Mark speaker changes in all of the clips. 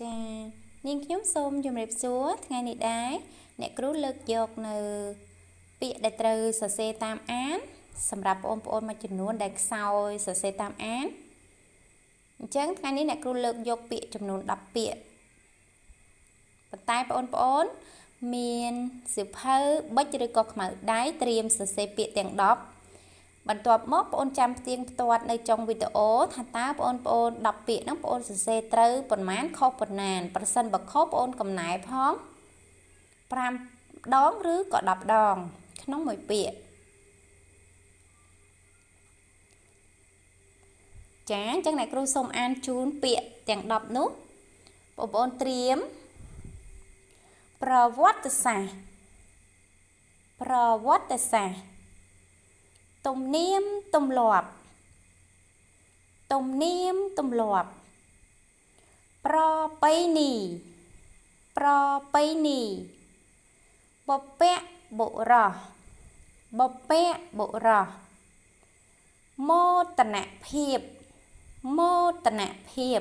Speaker 1: ចានាងខ្ញុំសូមជម្រាបសួរថ្ងៃនេះដែរអ្នកគ្រូលើកយកនៅពាក្យដែលត្រូវសរសេរតាមអានសម្រាប់បងប្អូនមួយចំនួនដែលខ្សោយសរសេរតាមអានអញ្ចឹងថ្ងៃនេះអ្នកគ្រូលើកយកពាក្យចំនួន10ពាក្យប៉ុន្តែបងប្អូនមានសៀវភៅប៊ិចឬក៏ខ្មៅដៃត្រៀមសរសេរពាក្យទាំង10បន្ទាប់មកបងប្អូនចាំផ្ទៀងផ្ទាត់នៅចុងវីដេអូថាតើបងប្អូន10ពាក្យហ្នឹងបងប្អូនសរសេរត្រូវប៉ុន្មានខុសប៉ុន្មានប្រសិនបើខុសបងប្អូនកំណែផង5ដងឬក៏10ដងក្នុងមួយពាក្យចាអញ្ចឹងអ្នកគ្រូសូមអានជូនពាក្យទាំង10នោះបងប្អូនត្រៀមប្រវត្តិសាស្ត្រទំនៀមទម្លាប់ប្រពៃណីបុព្វបុរសមោទនភាព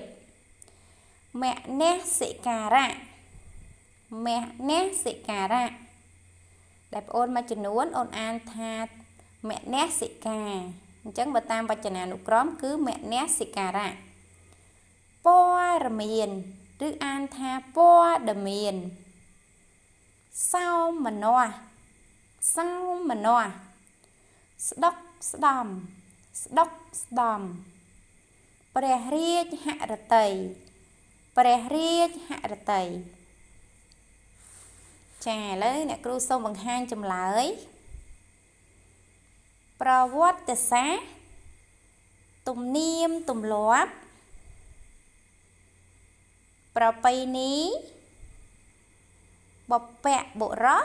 Speaker 1: មនសិការៈដែលបងអូនមួយចំនួនអូនអានថាមនសិការអញ្ចឹងបើតាមវចនានុក្រមគឺមនសិការៈព័ត៌មានឬអានថាព័ត៌មានសោមនស្សស្ដុកស្ដំព្រះរាជហឫទ័យចាឥឡូវអ្នកគ្រូសូមបង្ហាញចម្លើយប្រវត្តិសាស្ត្រទំនៀមទម្លាប់ប្រពៃណីបុព្វបុរស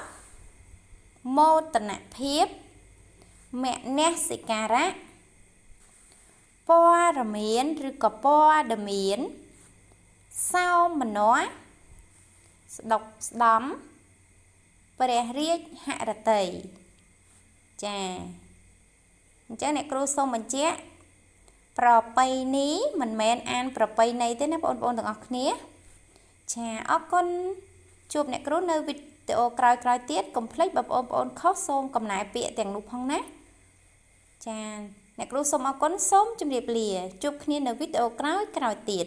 Speaker 1: មោទនភាពមនសិការៈព័ត៌មានឬក៏ព័ត៌មានសោមនស្សស្ដុកស្ដំព្រះរាជហឫទ័យចាអញ្ចឹងអ្នកគ្រូសូមបញ្ជាក់ប្រពៃណីមិនមែនអានប្រពៃណីទេណាបងប្អូនទាំងអស់គ្នាចាអរគុណជួបអ្នកគ្រូនៅវីដេអូក្រោយៗទៀតកុំភ្លេចបងប្អូនខុសសូមកំណែពាក្យទាំងនោះផងណាចាអ្នកគ្រូសូមអរគុណសូមជម្រាបលាជួបគ្នានៅវីដេអូក្រោយទៀត